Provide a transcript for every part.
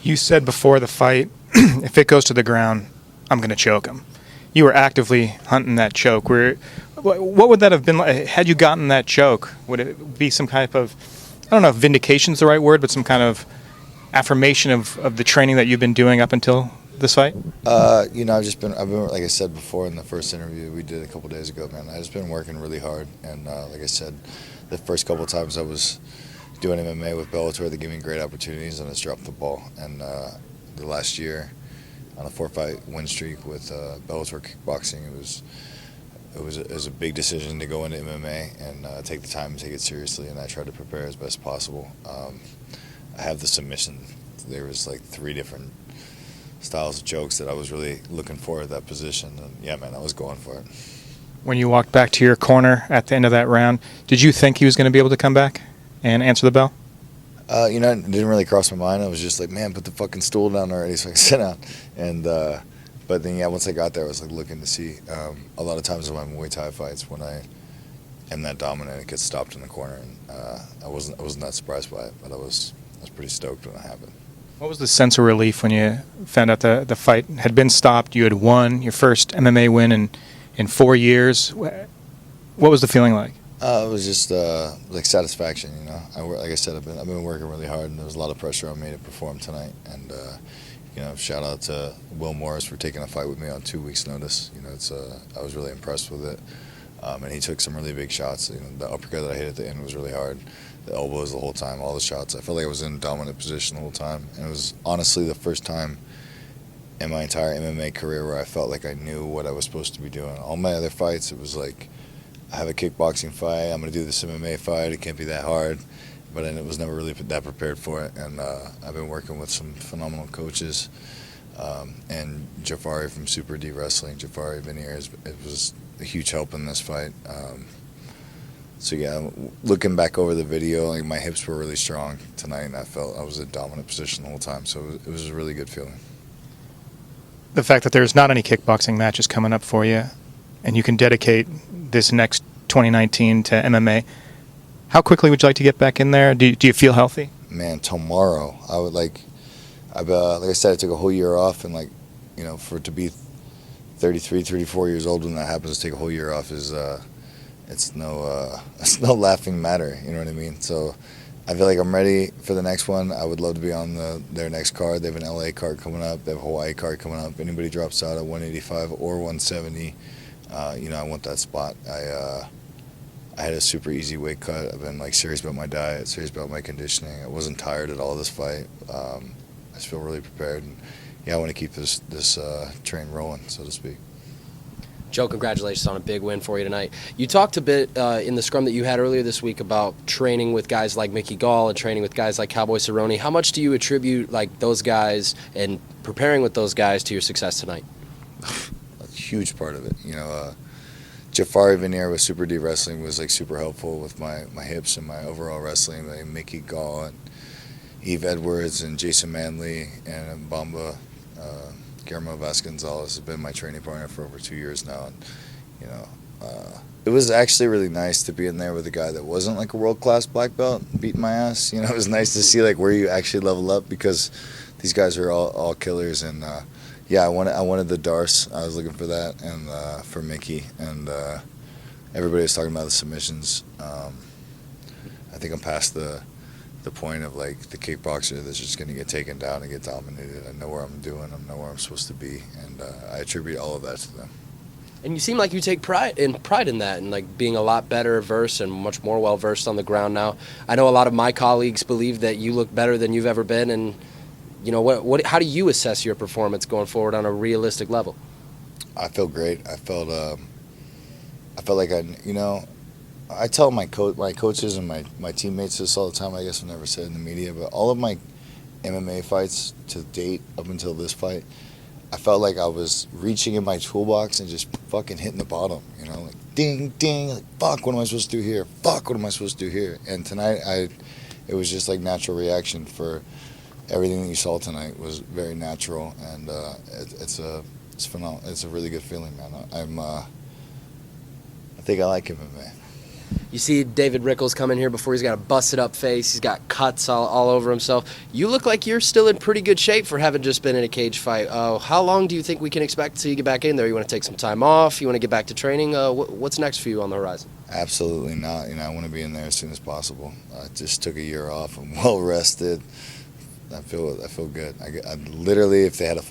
You said before the fight, if it goes to the ground, I'm going to choke him. You were actively hunting that choke. What would that have been like? Had you gotten that choke, would it be some kind of, I don't know if vindication's the right word, but some kind of affirmation of the training that you've been doing up until this fight? I've been, like I said before in the first interview we did a couple days ago, man, I've just been working really hard. And like I said, the first couple times I was doing MMA with Bellator, they gave me great opportunities, and I just dropped the ball. And the last year, on a 4-fight win streak with Bellator kickboxing, it was a big decision to go into MMA and take the time and take it seriously, and I tried to prepare as best possible. I have the submission. There was like 3 different styles of chokes that I was really looking for at that position, and yeah, man, I was going for it. When you walked back to your corner at the end of that round, did you think he was going to be able to come back and answer the bell? It didn't really cross my mind. I was just like, man, put the fucking stool down already so I can sit down. And but then, yeah, once I got there, I was like looking to see. A lot of times in my Muay Thai fights, when I am that dominant, it gets stopped in the corner, and I wasn't that surprised by it, but I was pretty stoked when it happened. What was the sense of relief when you found out the fight had been stopped? You had won your first MMA win in 4 years. What was the feeling like? It was just like satisfaction, you know. Like I said, I've been working really hard, and there was a lot of pressure on me to perform tonight. And shout out to Will Morris for taking a fight with me on 2 weeks' notice. You know, I was really impressed with it, and he took some really big shots. You know, the uppercut that I hit at the end was really hard. The elbows the whole time, all the shots. I felt like I was in a dominant position the whole time, and it was honestly the first time in my entire MMA career where I felt like I knew what I was supposed to be doing. All my other fights, it was like, I have a kickboxing fight, I'm going to do this MMA fight, it can't be that hard. But then it was never really that prepared for it. And I've been working with some phenomenal coaches. And Jafari from Super D Wrestling, Jafari Veneer, it was a huge help in this fight. So yeah, looking back over the video, like my hips were really strong tonight, and I felt I was in a dominant position the whole time. So it was a really good feeling. The fact that there's not any kickboxing matches coming up for you, and you can dedicate this next 2019 to MMA, how quickly would you like to get back in there? Do you feel healthy? Man, tomorrow I would like I said, I took a whole year off, and for it to be 33, 34 years old when that happens, to take a whole year off is it's no laughing matter. You know what I mean? So I feel like I'm ready for the next one. I would love to be on their next card. They have an LA card coming up. They have a Hawaii card coming up. Anybody drops out at 185 or 170, I want that spot. I had a super easy weight cut. I've been serious about my diet, serious about my conditioning. I wasn't tired at all this fight. I just feel really prepared, and I want to keep this train rolling, so to speak. Joe, congratulations on a big win for you tonight. You talked a bit in the scrum that you had earlier this week about training with guys like Mickey Gall and training with guys like Cowboy Cerrone. How much do you attribute those guys and preparing with those guys to your success tonight? A huge part of it. Jafari Veneer with Super D Wrestling was super helpful with my hips and my overall wrestling. Mickey Gall and Eve Edwards and Jason Manley and Bamba, Guillermo Vasconcelos has been my training partner for over 2 years now. And it was actually really nice to be in there with a guy that wasn't a world-class black belt beating my ass. It was nice to see where you actually level up, because these guys are all killers. And I wanted the Darce. I was looking for that, and for Mickey, and everybody was talking about the submissions. I think I'm past the point of the kickboxer that's just going to get taken down and get dominated. I know where I'm doing. I know where I'm supposed to be, and I attribute all of that to them. And you seem like you take pride in that, and being a lot better versed and much more well versed on the ground now. I know a lot of my colleagues believe that you look better than you've ever been, and how do you assess your performance going forward on a realistic level? I feel great. I felt like I tell my coaches and my teammates this all the time. I guess I never said it in the media, but all of my MMA fights to date up until this fight, I felt like I was reaching in my toolbox and just fucking hitting the bottom. Ding, ding, fuck, what am I supposed to do here? Fuck, what am I supposed to do here? And tonight, it was just natural reaction for everything that you saw tonight was very natural, and it's phenomenal. It's a really good feeling, man. I think I like MMA. You see David Rickles come in here before. He's got a busted up face. He's got cuts all over himself. You look like you're still in pretty good shape for having just been in a cage fight. How long do you think we can expect till you get back in there? You want to take some time off? You want to get back to training? What's next for you on the horizon? Absolutely not. I want to be in there as soon as possible. I just took a year off. I'm well rested. I feel good. I literally, if they have a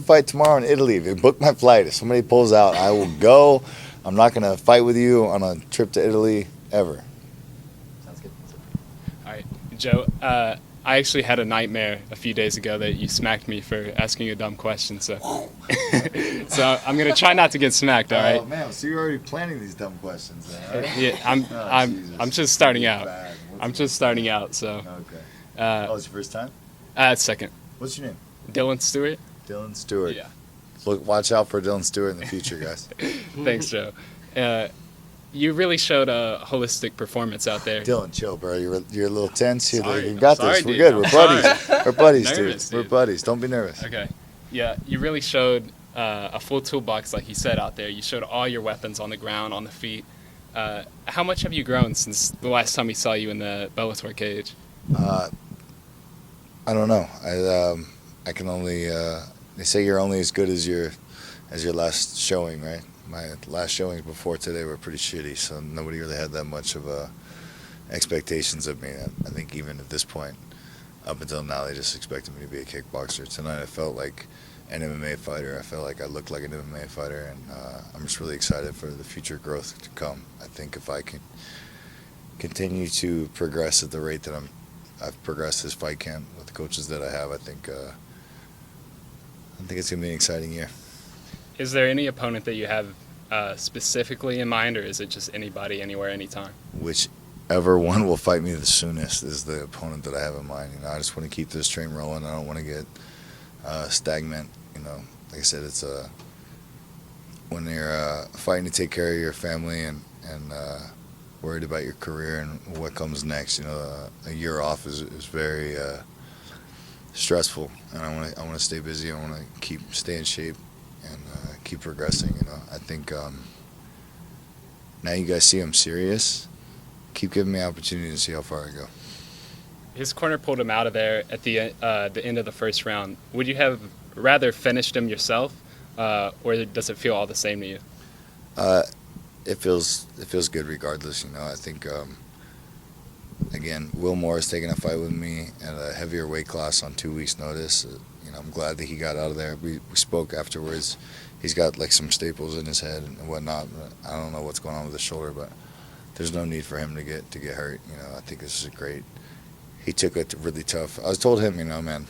fight tomorrow in Italy. If they book my flight, if somebody pulls out, I will go. I'm not going to fight with you on a trip to Italy ever. Sounds good. All right, Joe. I actually had a nightmare a few days ago that you smacked me for asking a dumb question. So, so I'm gonna try not to get smacked. All right. Oh man, so you're already planning these dumb questions, then, right? Yeah, I'm just starting out. I'm just starting out. So. Okay. It's your first time? Second. What's your name? Dylan Stewart. Dylan Stewart. Yeah. Look, watch out for Dylan Stewart in the future, guys. Thanks, Joe. You really showed a holistic performance out there. Dylan, chill, bro. You're a little tense. You Sorry. got Sorry, this. We're dude. good. I'm We're buddies. sorry. We're buddies, Nervous, dude. We're dude. buddies. Don't be nervous. Okay. Yeah, you really showed a full toolbox, like you said, out there. You showed all your weapons on the ground, on the feet. How much have you grown since the last time we saw you in the Bellator cage? I don't know. I can only. They say you're only as good as your last showing, right? My last showings before today were pretty shitty, so nobody really had that much of expectations of me. I think even at this point, up until now, they just expected me to be a kickboxer. Tonight, I felt like an MMA fighter. I felt like I looked like an MMA fighter, and I'm just really excited for the future growth to come. I think if I can continue to progress at the rate that I've progressed this fight camp with the coaches that I have, I think it's gonna be an exciting year. Is there any opponent that you have specifically in mind, or is it just anybody, anywhere, anytime? Whichever one will fight me the soonest is the opponent that I have in mind. I just want to keep this train rolling. I don't want to get stagnant. Like I said, it's when you're fighting to take care of your family and worried about your career and what comes next. A year off is very stressful, and I want to stay busy. I want to stay in shape and keep progressing. I think now you guys see I'm serious. Keep giving me opportunity to see how far I go. His corner pulled him out of there at the end of the first round. Would you have rather finished him yourself, or does it feel all the same to you? It feels good regardless. I think again, Will Morris taking a fight with me at a heavier weight class on 2 weeks' notice. I'm glad that he got out of there. We spoke afterwards. He's got like some staples in his head and whatnot. I don't know what's going on with his shoulder, but there's no need for him to get hurt. I think this is a great. He took it really tough. I told him, man,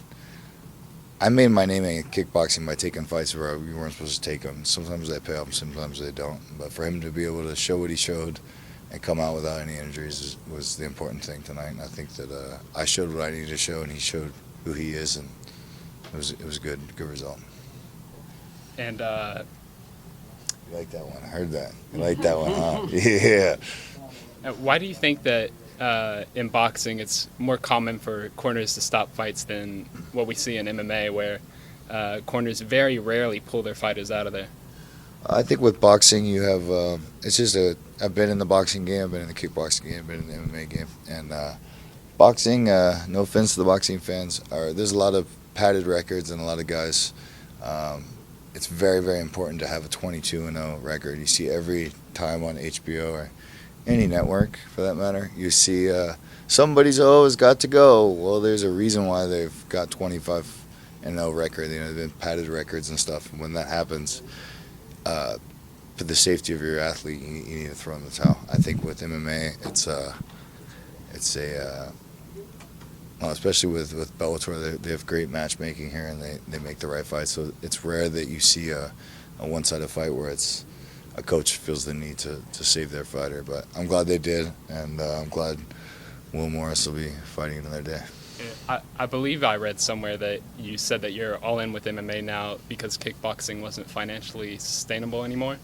I made my name in kickboxing by taking fights where we weren't supposed to take them. Sometimes they pay off, sometimes they don't. But for him to be able to show what he showed and come out without any injuries was the important thing tonight. And I think that I showed what I needed to show, and he showed who he is, and it was a good result. And You like that one? I heard that. You like that one, huh? Yeah. why do you think that in boxing it's more common for corners to stop fights than what we see in MMA, where corners very rarely pull their fighters out of there? I think with boxing, you have it's just I've been in the boxing game, I've been in the kickboxing game, I've been in the MMA game, and boxing. No offense to the boxing fans, there's a lot of padded records and a lot of guys. It's very, very important to have a 22-0 record. You see every time on HBO or any network, for that matter, you see somebody's has got to go. Well, there's a reason why they've got 25-0 record. They've been padded records and stuff. And when that happens, for the safety of your athlete, you need to throw in the towel. I think with MMA, well, especially with Bellator, they have great matchmaking here, and they make the right fights. So it's rare that you see a one-sided fight where it's a coach feels the need to save their fighter. But I'm glad they did, and I'm glad Will Morris will be fighting another day. I believe I read somewhere that you said that you're all in with MMA now because kickboxing wasn't financially sustainable anymore.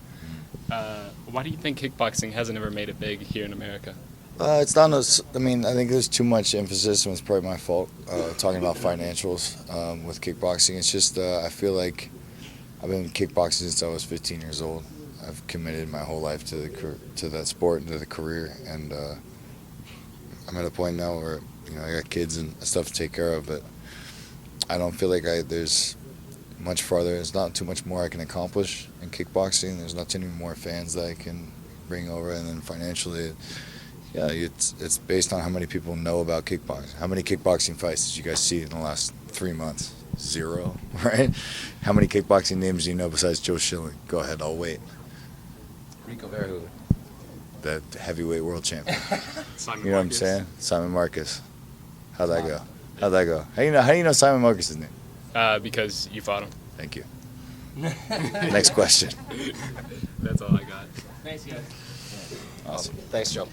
Why do you think kickboxing hasn't ever made it big here in America? It's not. I think there's too much emphasis, and it's probably my fault talking about financials with kickboxing. It's just I feel like I've been kickboxing since I was 15 years old. I've committed my whole life to that sport and to the career, and I'm at a point now where I got kids and stuff to take care of, but I don't feel like there's much farther. There's not too much more I can accomplish in kickboxing. There's not too many more fans that I can bring over, and then financially, yeah, it's based on how many people know about kickboxing. How many kickboxing fights did you guys see in the last 3 months? 0, right? How many kickboxing names do you know besides Joe Schilling? Go ahead, I'll wait. Rico Verhoeven. The heavyweight world champion. Simon You know what I'm Marcus. saying? Simon Marcus. How'd that go? How'd that go? How do you know Simon Marcus' name? Because you fought him. Thank you. Next question. That's all I got. Awesome. Thanks, Joe.